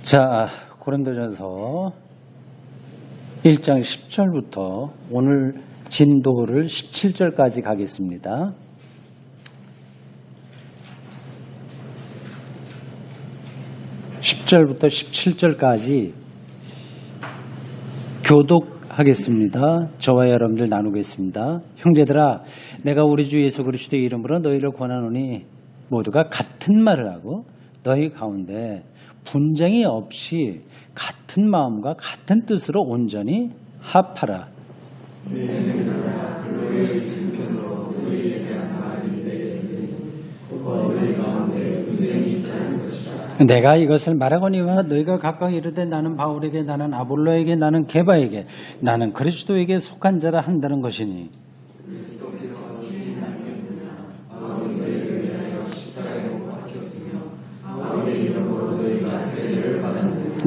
자, 고린도전서 1장 10절부터 오늘 진도를 17절까지 가겠습니다. (10절부터) 17절까지 교독하겠습니다. 저와 여러분들 나누겠습니다. 형제들아, 내가 우리 주 예수 그리스도의 이름으로 너희를 권하노니 모두가 같은 말을 하고 너희 가운데 분쟁이 없이 같은 마음과 같은 뜻으로 온전히 합하라. 내가 이것을 말하거니와 너희가 각각 이르되 나는 바울에게, 나는 아볼로에게, 나는 게바에게, 나는 그리스도에게 속한 자라 한다는 것이니,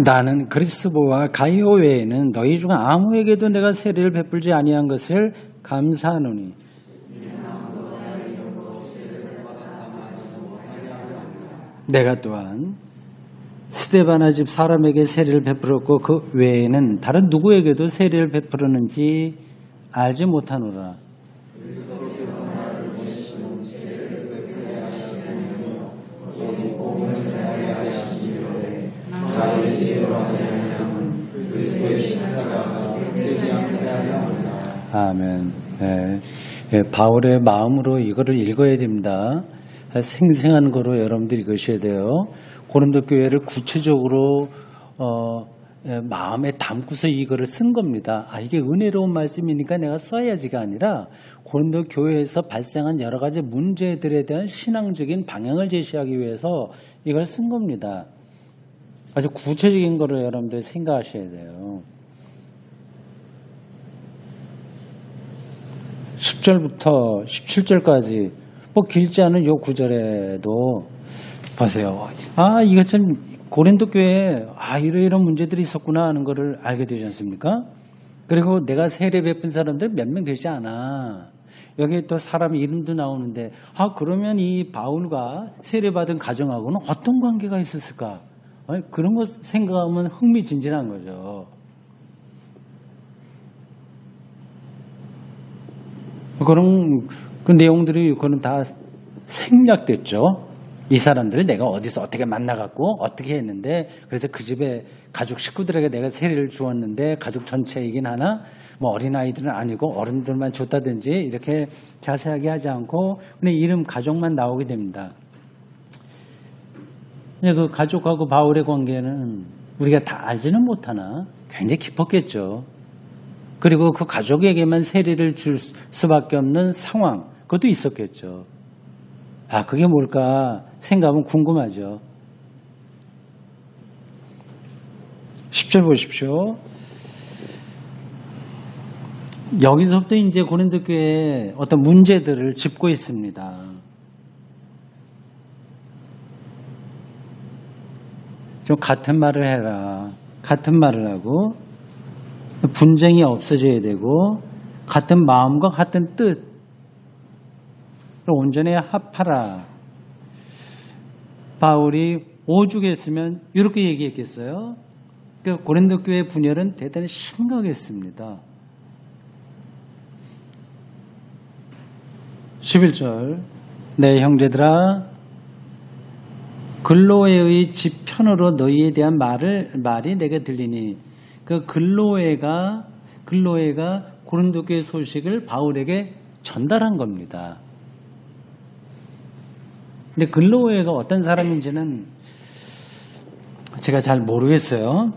나는 그리스도와 가이오 외에는 너희 중 아무에게도 내가 세례를 베풀지 아니한 것을 감사하노니, 내가 또한 스데바나 집 사람에게 세례를 베풀었고 그 외에는 다른 누구에게도 세례를 베풀었는지 알지 못하노라. 아멘. 바울의 마음으로 이거를 읽어야 됩니다. 생생한 거로 여러분들 읽으셔야 돼요. 고린도 교회를 구체적으로 마음에 담고서 이거를 쓴 겁니다. 이게 은혜로운 말씀이니까 내가 써야지가 아니라 고린도 교회에서 발생한 여러 가지 문제들에 대한 신앙적인 방향을 제시하기 위해서 이걸 쓴 겁니다. 아주 구체적인 거를 여러분들 생각하셔야 돼요. 10절부터 17절까지 뭐 길지 않은 요 구절에도 보세요. 이거 참 고린도 교회에 이런 문제들이 있었구나 하는 거를 알게 되지 않습니까? 그리고 내가 세례 베푼 사람들 몇 명 되지 않아. 여기 또 사람 이름도 나오는데 그러면 이 바울과 세례 받은 가정하고는 어떤 관계가 있었을까? 그런 거 생각하면 흥미진진한 거죠. 그런 그 내용들이 그는 다 생략됐죠. 이 사람들을 내가 어디서 어떻게 만나갖고 어떻게 했는데, 그래서 그 집에 가족 식구들에게 내가 세례를 주었는데 가족 전체이긴 하나 뭐 어린아이들은 아니고 어른들만 줬다든지 이렇게 자세하게 하지 않고 그냥 이름 가족만 나오게 됩니다. 그 가족하고 바울의 관계는 우리가 다 알지는 못하나 굉장히 깊었겠죠. 그리고 그 가족에게만 세례를 줄 수밖에 없는 상황, 그것도 있었겠죠. 그게 뭘까 생각하면 궁금하죠. 10절 보십시오. 여기서부터 이제 고린도 교회에 어떤 문제들을 짚고 있습니다. 좀 같은 말을 해라. 같은 말을 하고 분쟁이 없어져야 되고 같은 마음과 같은 뜻 온전히 합하라. 바울이 오죽했으면 이렇게 얘기했겠어요? 그러니까 고린도 교회 분열은 대단히 심각했습니다. 11절 내 형제들아, 글로에의 집 편으로 너희에 대한 말이 내게 들리니, 그 글로에가 고린도 교회 소식을 바울에게 전달한 겁니다. 근데 글로에가 어떤 사람인지는 제가 잘 모르겠어요.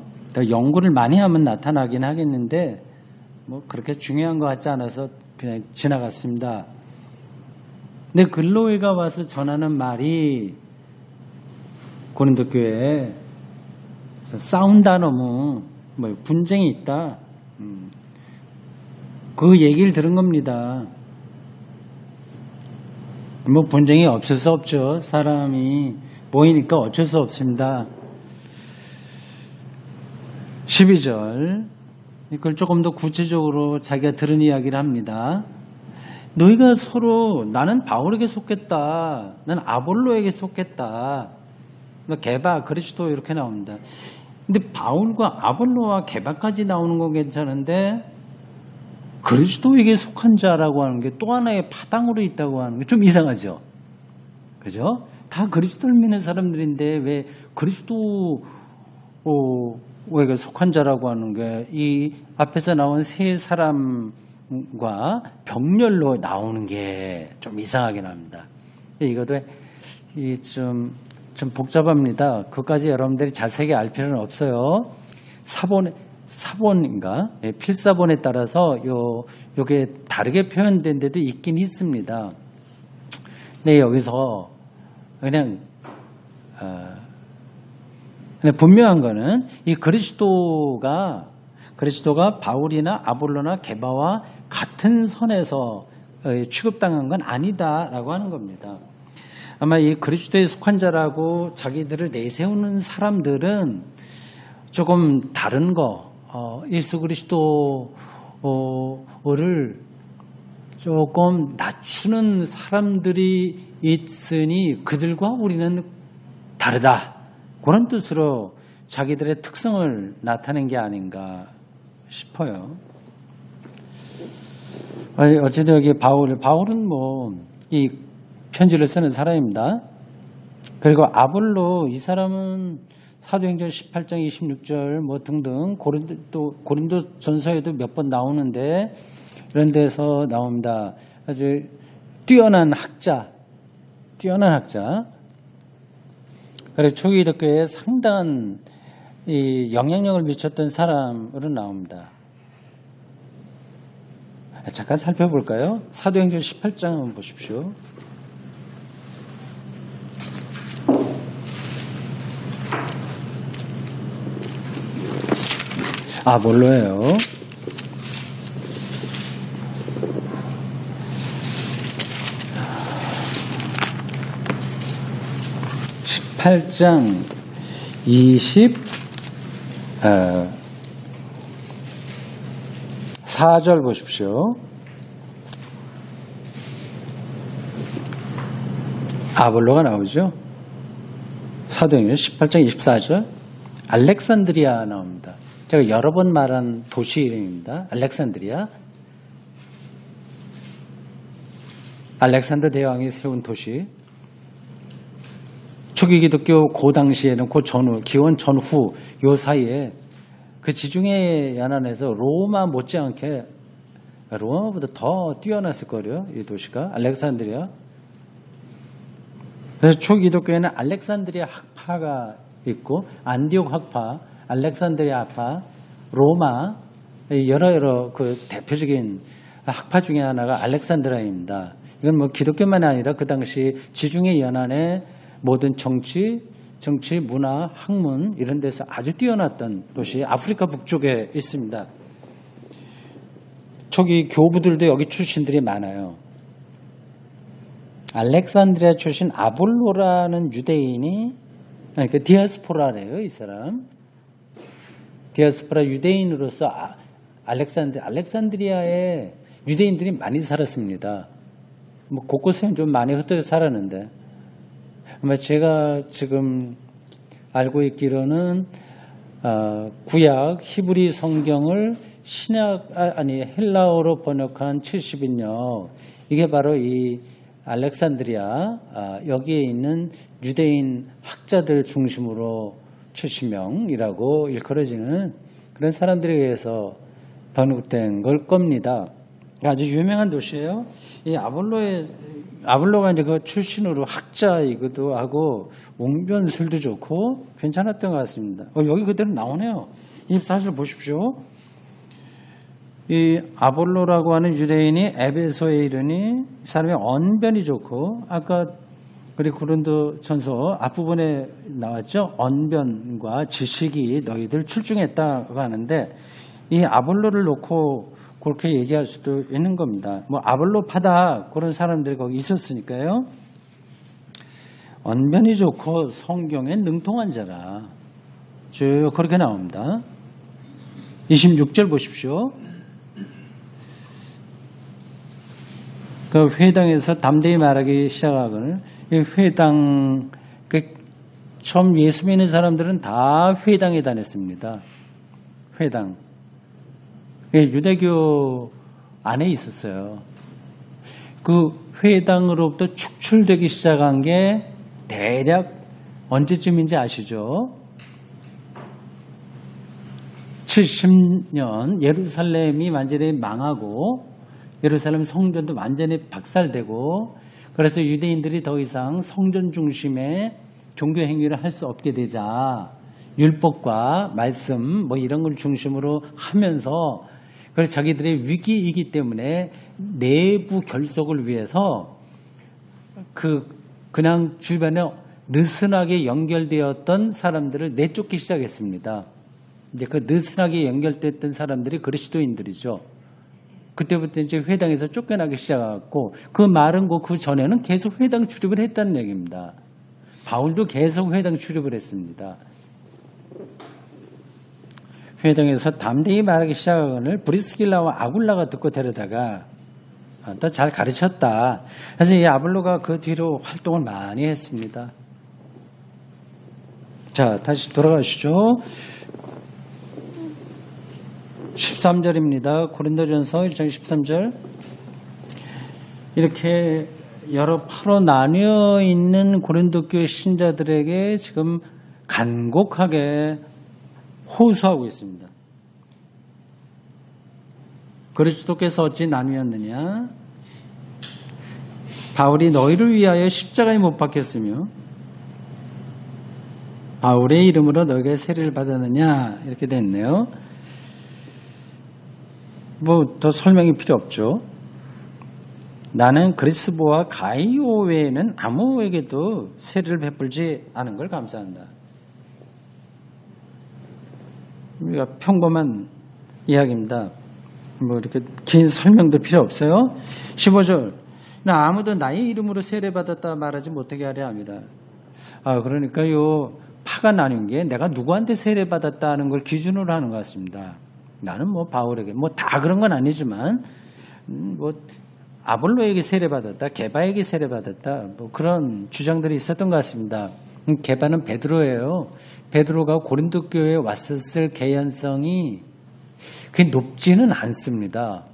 연구를 많이 하면 나타나긴 하겠는데 뭐 그렇게 중요한 것 같지 않아서 그냥 지나갔습니다. 근데 글로에가 와서 전하는 말이 고린도 교회에 싸운다, 너무 분쟁이 있다, 그 얘기를 들은 겁니다. 뭐 분쟁이 없을 수 없죠. 사람이 모이니까 어쩔 수 없습니다. 12절 이걸 조금 더 구체적으로 자기가 들은 이야기를 합니다. 너희가 서로 나는 바울에게 속했다, 나는 아볼로에게 속했다, 게바, 그리스도 이렇게 나옵니다. 근데 바울과 아볼로와 게바까지 나오는 건 괜찮은데 그리스도에게 속한 자라고 하는 게 또 하나의 파당으로 있다고 하는 게 좀 이상하죠. 그죠? 다 그리스도를 믿는 사람들인데 왜 그리스도에게 속한 자라고 하는 게 이 앞에서 나온 세 사람과 병렬로 나오는 게 좀 이상하게 나옵니다. 이것도 좀 복잡합니다. 그것까지 여러분들이 자세하게 알 필요는 없어요. 사본인가? 필사본에 따라서 요게 다르게 표현된 데도 있긴 있습니다. 네, 여기서 그냥 분명한 거는 이 그리스도가 바울이나 아볼로나 게바와 같은 선에서 취급당한 건 아니다라고 하는 겁니다. 아마 이 그리스도에 속한 자라고 자기들을 내세우는 사람들은 조금 다른 거, 예수 그리스도를 조금 낮추는 사람들이 있으니 그들과 우리는 다르다. 그런 뜻으로 자기들의 특성을 나타낸 게 아닌가 싶어요. 어쨌든 여기 바울은 이 편지를 쓰는 사람입니다. 그리고 아볼로 이 사람은 사도행전 18장 26절 등등 고린도 전서에도 몇 번 나오는데 이런 데서 나옵니다. 아주 뛰어난 학자. 그리고 초기 기독교에 상당한 이 영향력을 미쳤던 사람으로 나옵니다. 잠깐 살펴볼까요? 사도행전 18장 한번 보십시오. 뭘로예요? (18장 24절) 보십시오. 아볼로가 나오죠. 사도행전 18장 24절 알렉산드리아 나옵니다. 제가 여러 번 말한 도시 이름입니다. 알렉산드리아. 알렉산더 대왕이 세운 도시. 초기 기독교 그 당시에는 그 전후, 기원 전후 요 사이에 그 지중해 연안에서 로마 못지않게 로마보다 더 뛰어났을 거예요. 이 도시가 알렉산드리아. 그래서 초기 기독교에는 알렉산드리아 학파가 있고 안디옥 학파, 알렉산드리아 학파, 로마 여러 그 대표적인 학파 중에 하나가 알렉산드리아입니다. 이건 기독교만이 아니라 그 당시 지중해 연안의 모든 정치, 문화, 학문 이런 데서 아주 뛰어났던 도시 아프리카 북쪽에 있습니다. 초기 교부들도 여기 출신들이 많아요. 알렉산드리아 출신 아볼로라는 유대인이 그러니까 디아스포라래요. 이 사람. 디아스포라 유대인으로서 알렉산드리아에 유대인들이 많이 살았습니다. 곳곳에 좀 많이 흩어져 살았는데 아마 제가 지금 알고 있기로는 구약 히브리 성경을 헬라어로 번역한 70인역 이게 바로 이 알렉산드리아 여기에 있는 유대인 학자들 중심으로 70명이라고 일컬어지는 그런 사람들에 의해서 번역된 걸 겁니다. 아주 유명한 도시예요. 이 아볼로가 이제 그 출신으로 학자이기도 하고 웅변술도 좋고 괜찮았던 것 같습니다. 여기 그대로 나오네요. 24절 보십시오. 이 아볼로라고 하는 유대인이 에베소에 이르니 이 사람의 언변이 좋고 아까 그리고 고린도 전서 앞부분에 나왔죠. 언변과 지식이 너희들 출중했다고 하는데 이 아볼로를 놓고 그렇게 얘기할 수도 있는 겁니다. 아볼로파다 그런 사람들이 거기 있었으니까요. 언변이 좋고 성경에 능통한 자라 쭉 그렇게 나옵니다. 26절 보십시오. 그 회당에서 담대히 말하기 시작하거늘 이 회당 처음 예수 믿는 사람들은 다 회당에 다녔습니다. 회당. 유대교 안에 있었어요. 그 회당으로부터 축출되기 시작한 게 대략 언제쯤인지 아시죠? 70년 예루살렘이 완전히 망하고 예루살렘 성전도 완전히 박살되고 그래서 유대인들이 더 이상 성전 중심의 종교 행위를 할 수 없게 되자 율법과 말씀 뭐 이런 걸 중심으로 하면서 그래서 자기들의 위기이기 때문에 내부 결속을 위해서 그냥 주변에 느슨하게 연결되었던 사람들을 내쫓기 시작했습니다. 이제 그 느슨하게 연결됐던 사람들이 그리스도인들이죠. 그때부터 이제 회당에서 쫓겨나기 시작했고 그 말은 그 전에는 계속 회당 출입을 했다는 얘기입니다. 바울도 계속 회당 출입을 했습니다. 회당에서 담대히 말하기 시작하거늘 브리스길라와 아굴라가 듣고 데려다가 너 잘 가르쳤다. 그래서 이 아볼로가 그 뒤로 활동을 많이 했습니다. 자, 다시 돌아가시죠. 13절입니다. 고린도전서 1장 13절. 이렇게 여러 파로 나뉘어 있는 고린도 교회 신자들에게 지금 간곡하게 호소하고 있습니다. 그리스도께서 어찌 나뉘었느냐? 바울이 너희를 위하여 십자가에 못 박혔으며 바울의 이름으로 너희가 세례를 받았느냐? 이렇게 됐네요. 뭐 더 설명이 필요 없죠. 나는 그리스보와 가이오 외에는 아무에게도 세례를 베풀지 않은 걸 감사한다. 우리가 평범한 이야기입니다. 뭐 이렇게 긴 설명도 필요 없어요. 15절. 나 아무도 나의 이름으로 세례받았다 말하지 못하게 하려 함이라. 그러니까요. 파가 나뉜 게 내가 누구한테 세례받았다는 걸 기준으로 하는 것 같습니다. 나는 뭐 바울에게 뭐 다 그런 건 아니지만 뭐 아볼로에게 세례받았다, 게바에게 세례받았다 뭐 그런 주장들이 있었던 것 같습니다. 게바는 베드로예요. 베드로가 고린도 교회에 왔었을 개연성이 그게 높지는 않습니다.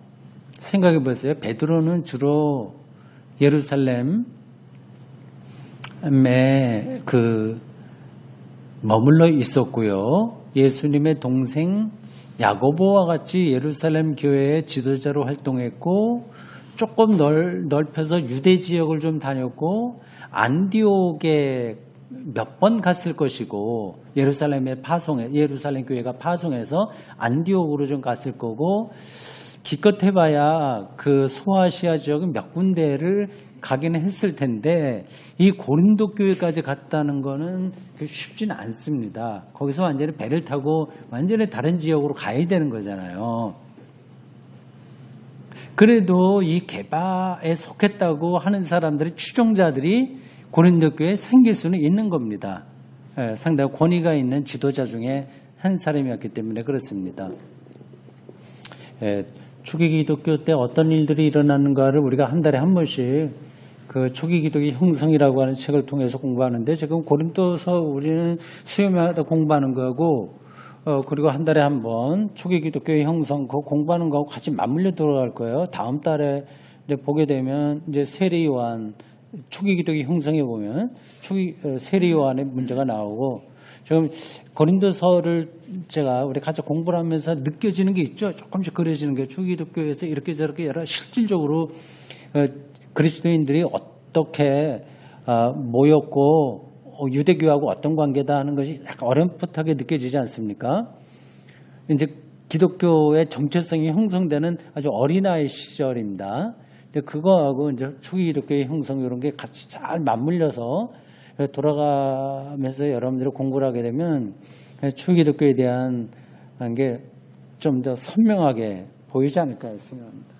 생각해 보세요. 베드로는 주로 예루살렘에 머물러 있었고요. 예수님의 동생 야고보와 같이 예루살렘 교회의 지도자로 활동했고 조금 넓혀서 유대 지역을 좀 다녔고 안디옥에 몇 번 갔을 것이고 예루살em 교회가 파송해서 안디옥으로 좀 갔을 거고 기껏 해봐야 그 소아시아 지역은 몇 군데를 가기는 했을 텐데 이 고린도 교회까지 갔다는 거는 쉽지는 않습니다. 거기서 완전히 배를 타고 완전히 다른 지역으로 가야 되는 거잖아요. 그래도 이 게바에 속했다고 하는 사람들이 추종자들이 고린도 교회에 생길 수는 있는 겁니다. 상당히 권위가 있는 지도자 중에 한 사람이었기 때문에 그렇습니다. 초기 기독교 때 어떤 일들이 일어나는가를 우리가 한 달에 한 번씩 그 초기 기독의 형성이라고 하는 책을 통해서 공부하는데 지금 고린도서 우리는 수요일마다 공부하는 거하고 그리고 한 달에 한 번 초기 기독교의 형성 그거 공부하는 거하고 같이 맞물려 들어갈 거예요. 다음 달에 이제 보게 되면 이제 세례 요한 초기 기독의 형성에 보면 세례 요한의 문제가 나오고 지금 고린도서를 제가 우리 같이 공부를 하면서 느껴지는 게 있죠. 조금씩 그려지는 게 초기 기독교에서 이렇게 저렇게 여러 실질적으로 그리스도인들이 어떻게 모였고 유대교하고 어떤 관계다 하는 것이 약간 어렴풋하게 느껴지지 않습니까? 이제 기독교의 정체성이 형성되는 아주 어린아이 시절입니다. 근데 그거하고 이제 초기 기독교의 형성 이런 게 같이 잘 맞물려서 돌아가면서 여러분들이 공부를 하게 되면 초기 기독교에 대한 게 좀 더 선명하게 보이지 않을까 생각합니다.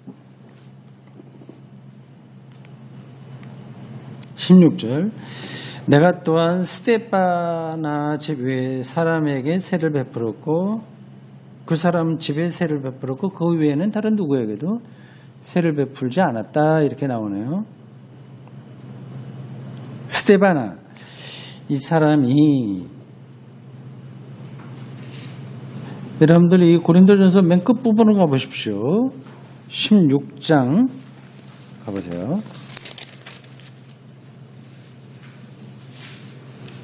16절. 내가 또한 스데파나 집 외 사람에게 세를 베풀었고 그 사람 집에 세를 베풀었고 그 외에는 다른 누구에게도 세를 베풀지 않았다 이렇게 나오네요. 스데파나 이 사람이 여러분들 이 고린도전서 맨 끝부분을 가보십시오. 16장 가보세요.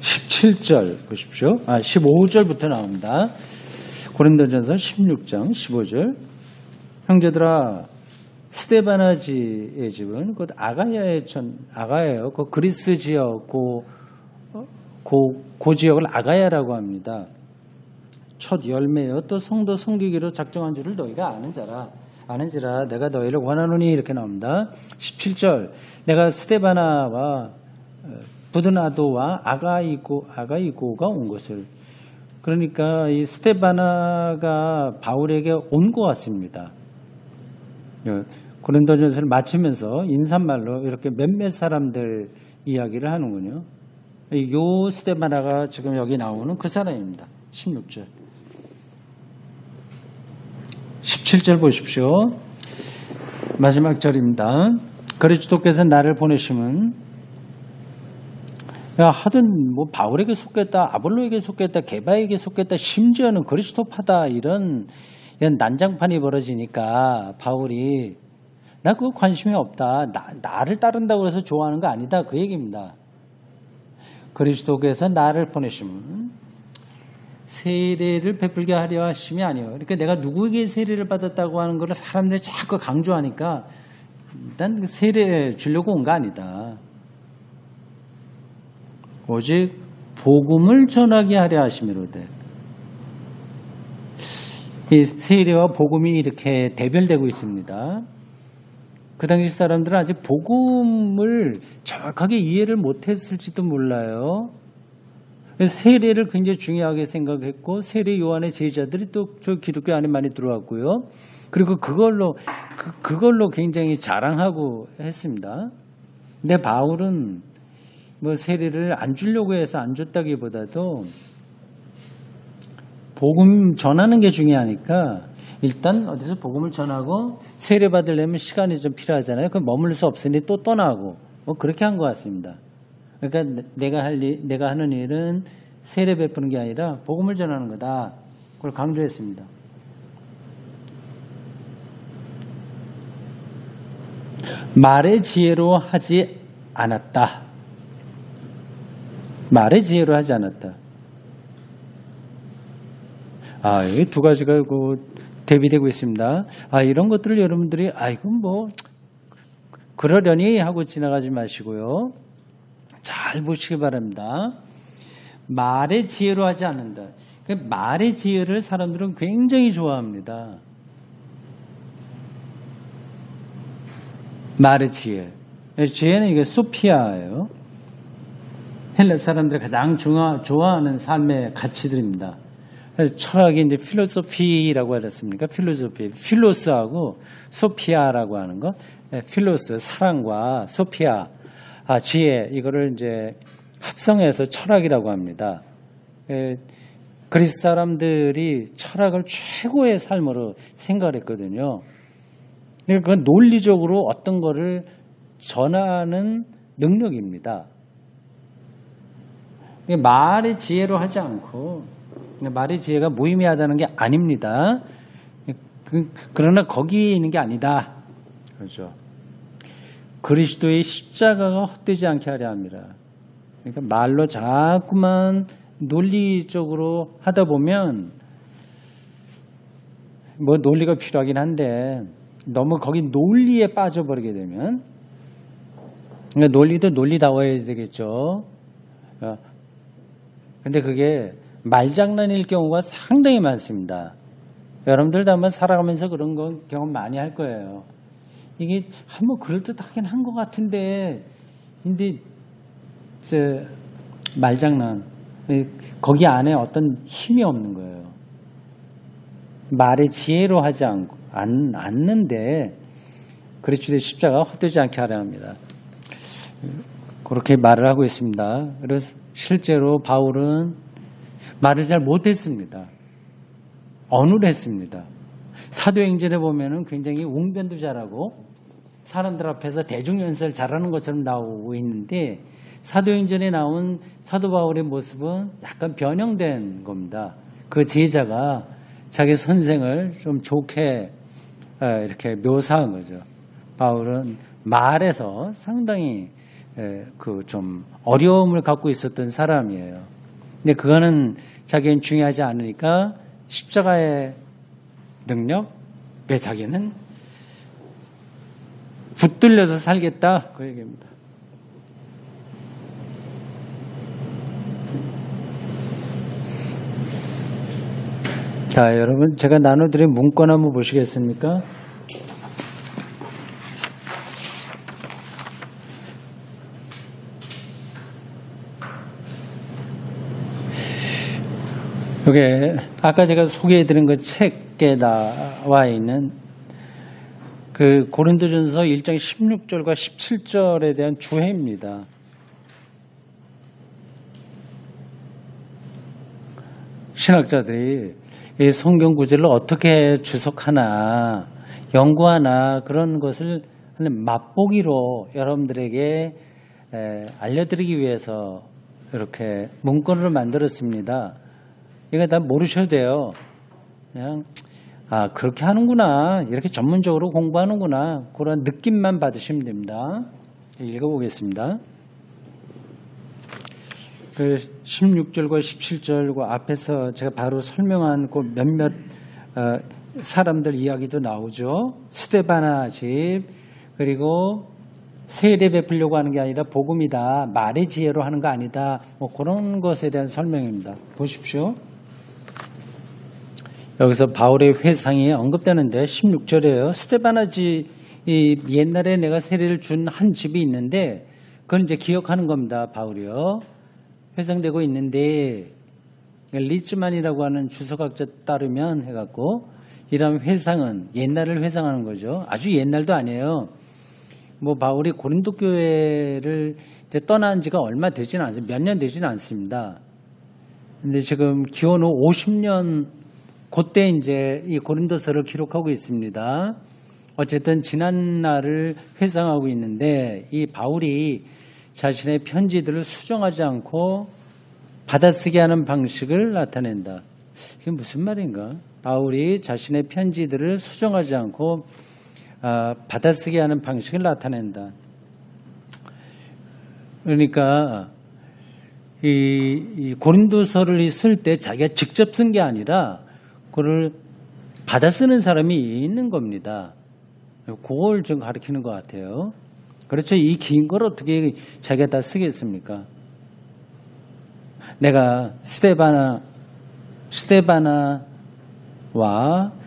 17절 보십시오. 15절부터 나옵니다. 고린도전서 16장 15절. 형제들아, 스데바나지의 집은 곧 아가야예요. 그 그리스 지역, 그 지역을 아가야라고 합니다. 첫 열매요. 또 성도 섬기기로 작정한 줄을 너희가 아는지라 내가 너희를 원하노니 이렇게 나옵니다. 17절. 내가 스데바나와 부드나도와 아가이고가 온 것을. 그러니까 이 스데바나가 바울에게 온 것 같습니다. 고린도전서를 마치면서 인사말로 이렇게 몇몇 사람들 이야기를 하는군요. 요 스데바나가 지금 여기 나오는 그 사람입니다. 16절. 17절 보십시오. 마지막 절입니다. 그리스도께서 나를 보내심은 하든 뭐 바울에게 속겠다, 아볼로에게 속겠다, 게바에게 속겠다, 심지어는 그리스도파다 이런 난장판이 벌어지니까 바울이 나 그거 관심이 없다. 나를 따른다고 해서 좋아하는 거 아니다. 그 얘기입니다. 그리스도께서 나를 보내심은 세례를 베풀게 하려 하심이 아니에요. 그러니까 내가 누구에게 세례를 받았다고 하는 것을 사람들이 자꾸 강조하니까 난 세례 주려고 온 거 아니다. 오직 복음을 전하게 하려 하심이로되. 이 세례와 복음이 이렇게 대별되고 있습니다. 그 당시 사람들은 아직 복음을 정확하게 이해를 못했을지도 몰라요. 세례를 굉장히 중요하게 생각했고 세례 요한의 제자들이 또 저 기독교 안에 많이 들어왔고요. 그리고 그걸로 굉장히 자랑하고 했습니다. 근데 바울은 뭐 세례를 안 주려고 해서 안 줬다기보다도 복음 전하는 게 중요하니까 일단 어디서 복음을 전하고 세례 받으려면 시간이 좀 필요하잖아요. 그럼 머물 수 없으니 또 떠나고 뭐 그렇게 한 것 같습니다. 그러니까 내가 하는 일은 세례 베푸는 게 아니라 복음을 전하는 거다. 그걸 강조했습니다. 말의 지혜로 하지 않았다. 말의 지혜로 하지 않았다. 여기 두 가지가 대비되고 있습니다. 이런 것들을 여러분들이 이건 뭐 그러려니 하고 지나가지 마시고요. 잘 보시기 바랍니다. 말의 지혜로 하지 않는다. 말의 지혜를 사람들은 굉장히 좋아합니다. 말의 지혜. 지혜는 이게 소피아예요. 헬라 사람들이 가장 좋아하는 삶의 가치들입니다. 철학이 이제 필로소피라고 하셨습니까? 필로스하고 소피아라고 하는 것. 필로스, 사랑과 소피아, 지혜, 이거를 이제 합성해서 철학이라고 합니다. 그리스 사람들이 철학을 최고의 삶으로 생각을 했거든요. 그러니까 그건 논리적으로 어떤 거를 전하는 능력입니다. 말의 지혜로 하지 않고, 말의 지혜가 무의미하다는 게 아닙니다. 그러나 거기에 있는 게 아니다. 그렇죠. 그리스도의 십자가가 헛되지 않게 하려 합니다. 그러니까 말로 자꾸만 논리적으로 하다 보면 뭐 논리가 필요하긴 한데 너무 거기 논리에 빠져버리게 되면 그러니까 논리도 논리다워야 되겠죠. 근데 그게 말장난일 경우가 상당히 많습니다. 여러분들도 한번 살아가면서 그런 거 경험 많이 할 거예요. 이게 한번 그럴듯하긴 한 것 같은데 근데 말장난 거기 안에 어떤 힘이 없는 거예요. 말의 지혜로 하지 않는데 그리스도의 십자가가 헛되지 않게 하려 합니다. 그렇게 말을 하고 있습니다. 그래서 실제로 바울은 말을 잘 못했습니다. 어눌했습니다. 사도행전에 보면은 굉장히 웅변도 잘하고 사람들 앞에서 대중연설 잘하는 것처럼 나오고 있는데 사도행전에 나온 사도 바울의 모습은 약간 변형된 겁니다. 그 제자가 자기 선생을 좀 좋게 이렇게 묘사한 거죠. 바울은 말에서 상당히 그 좀 어려움을 갖고 있었던 사람이에요. 근데 그거는 자기는 중요하지 않으니까 십자가의 능력, 왜 자기는 붙들려서 살겠다 그 얘기입니다. 자, 여러분 제가 나눠드린 문건 한번 보시겠습니까? 이게 아까 제가 소개해드린 그 책에 나와 있는 그 고린도전서 1장 16절과 17절에 대한 주해입니다. 신학자들이 이 성경 구절을 어떻게 주석하나 연구하나 그런 것을 맛보기로 여러분들에게 알려드리기 위해서 이렇게 문건으로 만들었습니다. 이거 다 모르셔도 돼요. 그냥 그렇게 하는구나, 이렇게 전문적으로 공부하는구나, 그런 느낌만 받으시면 됩니다. 읽어보겠습니다. 그 16절과 17절과 앞에서 제가 바로 설명한 그 몇몇 사람들 이야기도 나오죠. 스데바나 집, 그리고 세례 베풀려고 하는 게 아니라 복음이다, 말의 지혜로 하는 거 아니다, 뭐 그런 것에 대한 설명입니다. 보십시오. 여기서 바울의 회상이 언급되는데 16절이에요. 스데바나 집, 옛날에 내가 세례를 준 한 집이 있는데 그건 이제 기억하는 겁니다. 바울이요. 회상되고 있는데 리츠만이라고 하는 주석학자 따르면 해갖고 이런 회상은 옛날을 회상하는 거죠. 아주 옛날도 아니에요. 뭐 바울이 고린도 교회를 이제 떠난 지가 얼마 되지는 않습니다. 몇 년 되지는 않습니다. 근데 지금 기원 후 50년 그때 이제 이 고린도서를 기록하고 있습니다. 어쨌든 지난 날을 회상하고 있는데 이 바울이 자신의 편지들을 수정하지 않고 받아쓰게 하는 방식을 나타낸다. 이게 무슨 말인가? 바울이 자신의 편지들을 수정하지 않고 받아쓰게 하는 방식을 나타낸다. 그러니까 이 고린도서를 쓸 때 자기가 직접 쓴 게 아니라 그걸 받아 쓰는 사람이 있는 겁니다. 그걸 좀 가리키는 것 같아요. 그렇죠. 이 긴 걸 어떻게 자기가 다 쓰겠습니까? 내가 스데바나와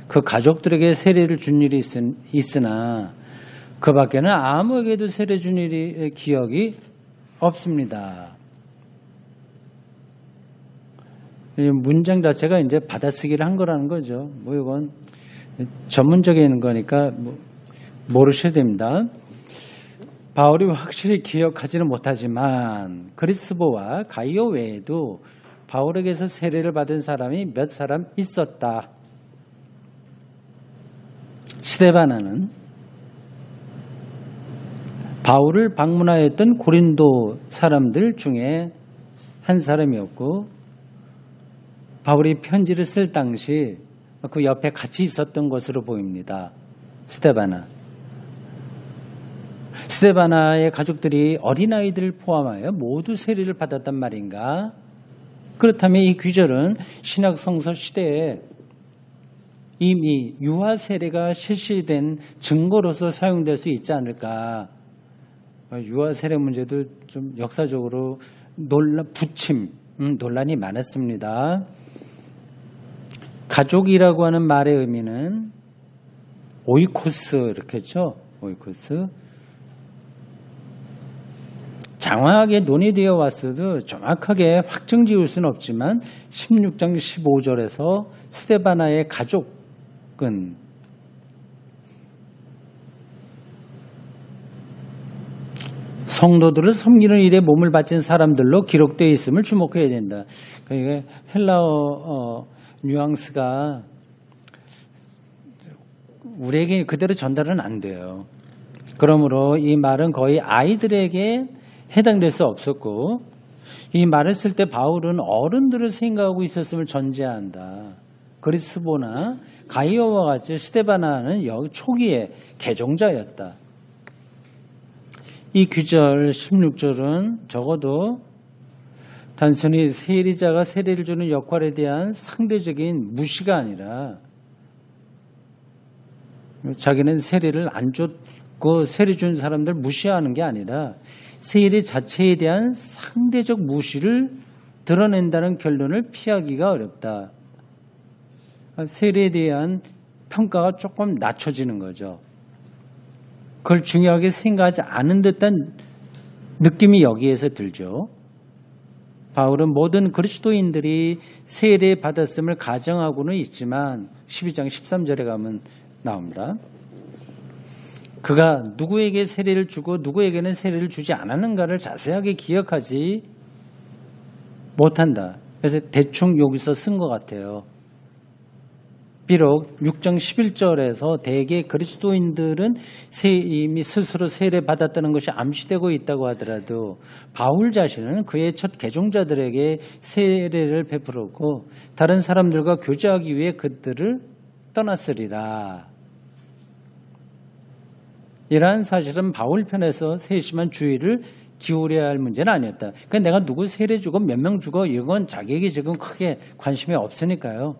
그 가족들에게 세례를 준 일이 있으나 그 밖에는 아무에게도 세례 준 일이 기억이 없습니다. 문장 자체가 이제 받아쓰기를 한 거라는 거죠. 뭐 이건 전문적인 거니까 모르셔야 됩니다. 바울이 확실히 기억하지는 못하지만 그리스보와 가이오 외에도 바울에게서 세례를 받은 사람이 몇 사람 있었다. 스데바나는 바울을 방문하였던 고린도 사람들 중에 한 사람이었고 바울이 편지를 쓸 당시 그 옆에 같이 있었던 것으로 보입니다. 스데바나의 가족들이 어린아이들을 포함하여 모두 세례를 받았단 말인가? 그렇다면 이 규절은 신약성서 시대에 이미 유아 세례가 실시된 증거로서 사용될 수 있지 않을까? 유아 세례 문제도 좀 역사적으로 논란이 많았습니다. 가족이라고 하는 말의 의미는 오이코스 이렇게 했죠. 오이코스. 장황하게 논의되어 왔어도 정확하게 확정 지을 수는 없지만 16장 15절에서 스데바나의 가족은 성도들을 섬기는 일에 몸을 바친 사람들로 기록되어 있음을 주목해야 된다. 그러니까 헬라어 뉘앙스가 우리에게 그대로 전달은 안 돼요. 그러므로 이 말은 거의 아이들에게 해당될 수 없었고, 이 말을 쓸 때 바울은 어른들을 생각하고 있었음을 전제한다. 그리스보나 가이오와 같이 스데바나는 초기에 개종자였다. 이 규절 16절은 적어도 단순히 세리자가 세례를 주는 역할에 대한 상대적인 무시가 아니라 자기는 세례를 안 줬고 세례 준 사람들 무시하는 게 아니라 세례 자체에 대한 상대적 무시를 드러낸다는 결론을 피하기가 어렵다. 세례에 대한 평가가 조금 낮춰지는 거죠. 그걸 중요하게 생각하지 않은 듯한 느낌이 여기에서 들죠. 바울은 모든 그리스도인들이 세례 받았음을 가정하고는 있지만 12장 13절에 가면 나옵니다. 그가 누구에게 세례를 주고 누구에게는 세례를 주지 않았는가를 자세하게 기억하지 못한다. 그래서 대충 여기서 쓴 것 같아요. 비록 6장 11절에서 대개 그리스도인들은 이미 스스로 세례 받았다는 것이 암시되고 있다고 하더라도 바울 자신은 그의 첫 개종자들에게 세례를 베풀었고 다른 사람들과 교제하기 위해 그들을 떠났으리라. 이러한 사실은 바울 편에서 세심한 주의를 기울여야 할 문제는 아니었다. 그러니까 내가 누구 세례 주고 몇 명 주고 이건 자기에게 지금 크게 관심이 없으니까요.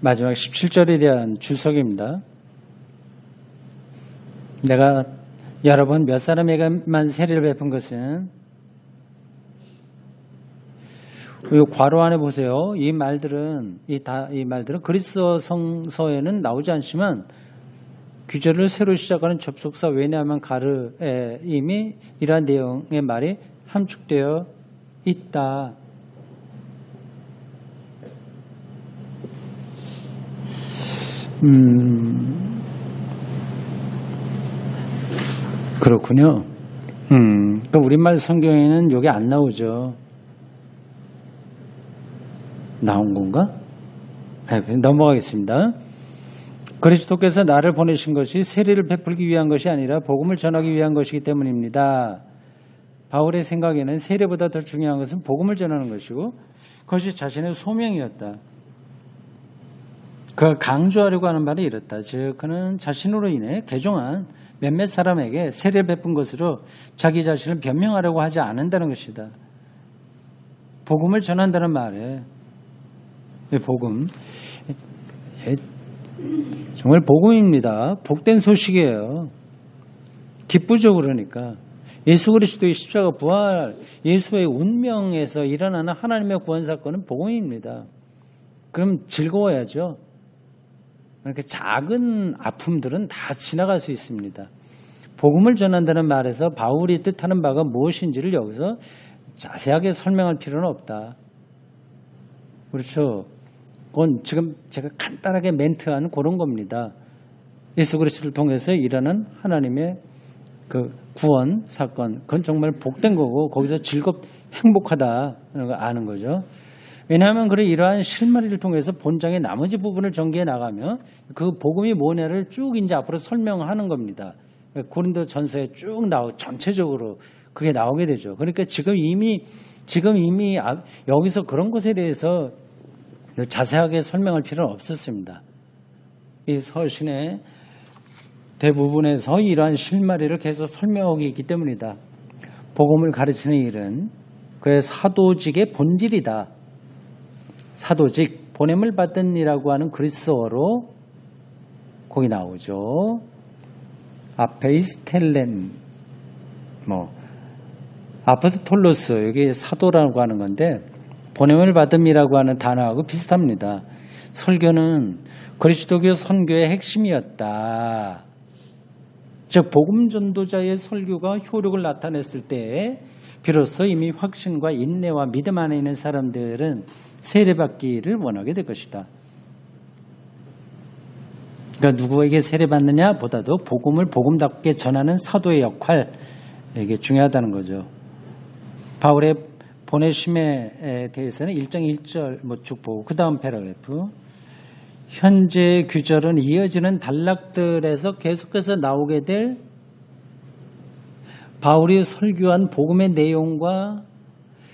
마지막 17절에 대한 주석입니다. 내가 여러 번 몇 사람에게만 세례를 베푼 것은 이 괄호 안에 보세요. 이 말들은 그리스어 성서에는 나오지 않지만 규절을 새로 시작하는 접속사 왜냐하면 가르에 이미 이러한 내용의 말이 함축되어 있다. 그렇군요. 그러니까 우리말 성경에는 여기 안 나오죠. 나온 건가? 네, 넘어가겠습니다. 그리스도께서 나를 보내신 것이 세례를 베풀기 위한 것이 아니라 복음을 전하기 위한 것이기 때문입니다. 바울의 생각에는 세례보다 더 중요한 것은 복음을 전하는 것이고 그것이 자신의 소명이었다. 그가 강조하려고 하는 말이 이렇다. 즉 그는 자신으로 인해 개종한 몇몇 사람에게 세례를 베푼 것으로 자기 자신을 변명하려고 하지 않는다는 것이다. 복음을 전한다는 말에 복음 정말 복음입니다. 복된 소식이에요. 기쁘죠. 그러니까 예수 그리스도의 십자가 부활, 예수의 운명에서 일어나는 하나님의 구원 사건은 복음입니다. 그럼 즐거워야죠. 그러니까 작은 아픔들은 다 지나갈 수 있습니다. 복음을 전한다는 말에서 바울이 뜻하는 바가 무엇인지를 여기서 자세하게 설명할 필요는 없다. 그렇죠. 그건 지금 제가 간단하게 멘트한 그런 겁니다. 예수 그리스도를 통해서 일어나는 하나님의 그 구원 사건, 그건 정말 복된 거고 거기서 행복하다 아는 거죠. 왜냐하면 그래 이러한 실마리를 통해서 본장의 나머지 부분을 전개해 나가면 그 복음이 뭐냐를 쭉 이제 앞으로 설명하는 겁니다. 고린도 전서에 쭉 전체적으로 그게 나오게 되죠. 그러니까 지금 이미 여기서 그런 것에 대해서 자세하게 설명할 필요는 없었습니다. 이 서신의 대부분에서 이러한 실마리를 계속 설명하고 있기 때문이다. 복음을 가르치는 일은 그의 사도직의 본질이다. 사도직, 보냄을 받은 이라고 하는 그리스어로 거기 나오죠. 아페이스텔렌, 아포스톨로스, 여기 사도라고 하는 건데 보냄을 받음이라고 하는 단어하고 비슷합니다. 설교는 그리스도교 선교의 핵심이었다. 즉 복음 전도자의 설교가 효력을 나타냈을 때 비로소 이미 확신과 인내와 믿음 안에 있는 사람들은 세례받기를 원하게 될 것이다. 그러니까 누구에게 세례받느냐 보다도 복음을 복음답게 전하는 사도의 역할, 이게 중요하다는 거죠. 바울의 보내심에 대해서는 1장 1절 쭉 보고 그 다음 패러그래프. 현재 규절은 이어지는 단락들에서 계속해서 나오게 될 바울이 설교한 복음의 내용과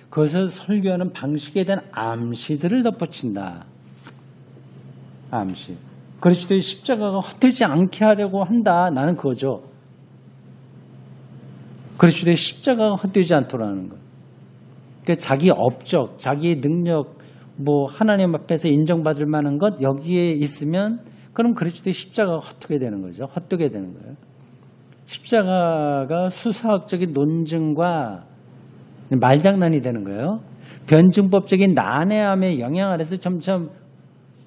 그것을 설교하는 방식에 대한 암시들을 덧붙인다. 암시. 그리스도의 십자가가 헛되지 않게 하려고 한다. 나는 그거죠. 그리스도의 십자가가 헛되지 않도록 하는 것. 그러니까 자기 업적, 자기의 능력, 하나님 앞에서 인정받을 만한 것 여기에 있으면 그럼 그리스도의 십자가가 헛되게 되는 거죠. 헛되게 되는 거예요. 십자가가 수사학적인 논증과 말장난이 되는 거예요. 변증법적인 난해함의 영향 아래서 점점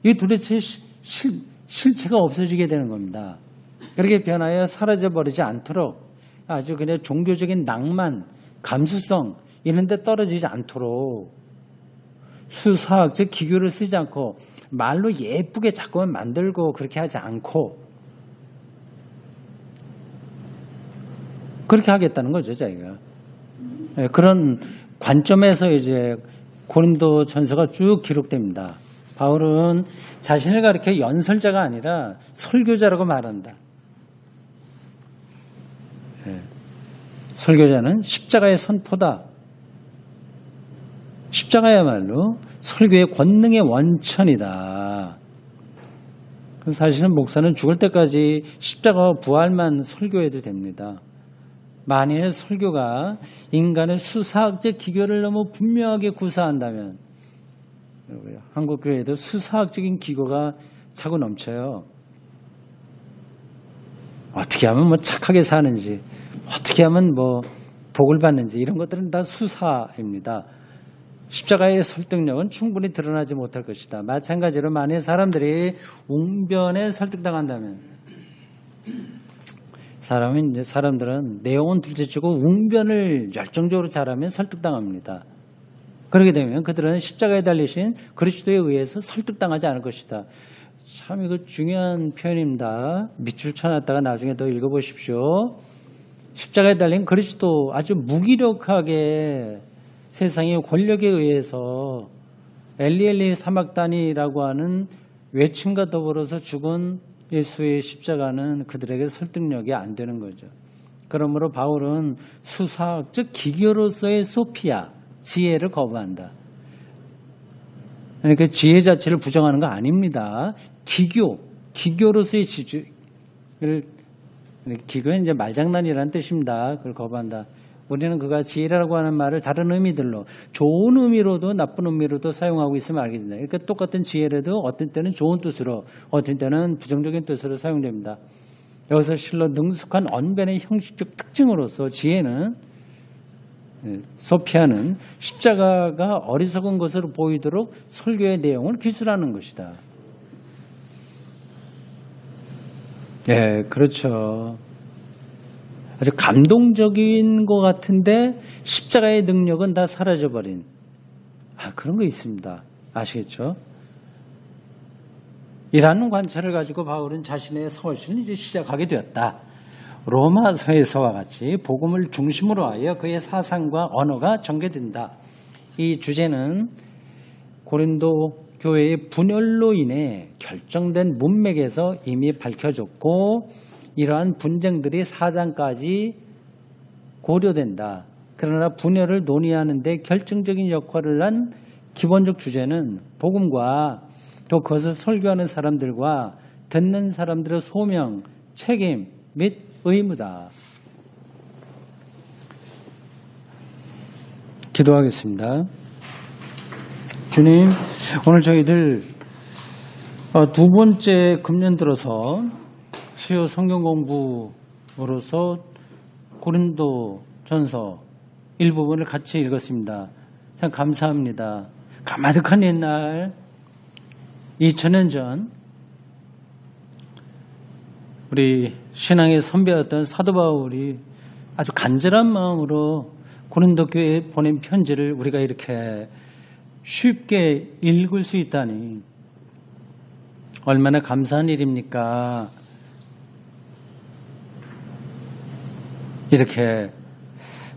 이 도대체 실체가 없어지게 되는 겁니다. 그렇게 변하여 사라져버리지 않도록 아주 그냥 종교적인 낭만, 감수성 이런 데 떨어지지 않도록 수사학적 기교를 쓰지 않고 말로 예쁘게 자꾸만 만들고 그렇게 하지 않고 그렇게 하겠다는 거죠, 자기가. 그런 관점에서 이제 고린도 전서가 쭉 기록됩니다. 바울은 자신을 가리켜 연설자가 아니라 설교자라고 말한다. 설교자는 십자가의 선포다. 십자가야말로 설교의 권능의 원천이다. 사실은 목사는 죽을 때까지 십자가와 부활만 설교해도 됩니다. 만일 설교가 인간의 수사학적 기교를 너무 분명하게 구사한다면 한국 교회에도 수사학적인 기교가 차고 넘쳐요. 어떻게 하면 착하게 사는지, 어떻게 하면 복을 받는지 이런 것들은 다 수사입니다. 십자가의 설득력은 충분히 드러나지 못할 것이다. 마찬가지로 만일 사람들이 웅변에 설득당한다면 사람들은 내용은 둘째치고 웅변을 열정적으로 잘하면 설득당합니다. 그렇게 되면 그들은 십자가에 달리신 그리스도에 의해서 설득당하지 않을 것이다. 참 이거 중요한 표현입니다. 밑줄 쳐놨다가 나중에 더 읽어보십시오. 십자가에 달린 그리스도 아주 무기력하게 세상의 권력에 의해서 엘리엘리 사막단이라고 하는 외침과 더불어서 죽은 예수의 십자가는 그들에게 설득력이 안 되는 거죠. 그러므로 바울은 수사학, 즉 기교로서의 소피아, 지혜를 거부한다. 그러니까 지혜 자체를 부정하는 거 아닙니다. 기교로서의 기교는 이제 말장난이라는 뜻입니다. 그걸 거부한다. 우리는 그가 지혜라고 하는 말을 다른 의미들로 좋은 의미로도 나쁜 의미로도 사용하고 있으면 알게 된다. 그러니까 똑같은 지혜라도 어떤 때는 좋은 뜻으로 어떤 때는 부정적인 뜻으로 사용됩니다. 여기서 실로 능숙한 언변의 형식적 특징으로서 지혜는 소피아는 십자가가 어리석은 것으로 보이도록 설교의 내용을 기술하는 것이다. 네, 그렇죠. 아주 감동적인 것 같은데 십자가의 능력은 다 사라져버린 그런 거 있습니다. 아시겠죠? 이라는 관찰을 가지고 바울은 자신의 서신을 이제 시작하게 되었다. 로마서에서와 같이 복음을 중심으로 하여 그의 사상과 언어가 전개된다. 이 주제는 고린도 교회의 분열로 인해 결정된 문맥에서 이미 밝혀졌고 이러한 분쟁들이 4장까지 고려된다. 그러나 분열을 논의하는 데 결정적인 역할을 한 기본적 주제는 복음과 또 그것을 설교하는 사람들과 듣는 사람들의 소명, 책임 및 의무다. 기도하겠습니다. 주님, 오늘 저희들 두 번째 금년 들어서 수요 성경 공부로서 고린도 전서 일부분을 같이 읽었습니다. 참 감사합니다. 가마득한 옛날 2000년 전 우리 신앙의 선배였던 사도 바울이 아주 간절한 마음으로 고린도 교회에 보낸 편지를 우리가 이렇게 쉽게 읽을 수 있다니 얼마나 감사한 일입니까? 이렇게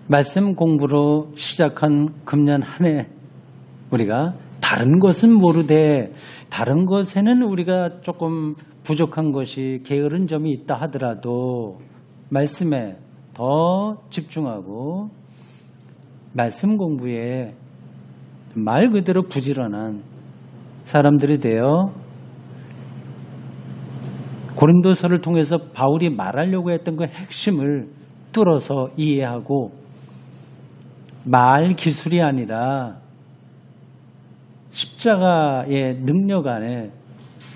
말씀 공부로 시작한 금년 한 해 우리가 다른 것은 모르되 다른 것에는 우리가 조금 부족한 것이 게으른 점이 있다 하더라도 말씀에 더 집중하고 말씀 공부에 말 그대로 부지런한 사람들이 되어 고린도서를 통해서 바울이 말하려고 했던 그 핵심을 뚫어서 이해하고 말 기술이 아니라 십자가의 능력 안에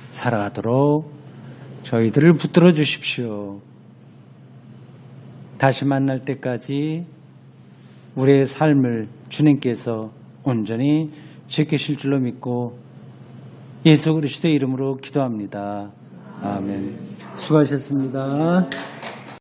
살아가도록 저희들을 붙들어 주십시오. 다시 만날 때까지 우리의 삶을 주님께서 온전히 지키실 줄로 믿고 예수 그리스도의 이름으로 기도합니다. 아멘. 수고하셨습니다.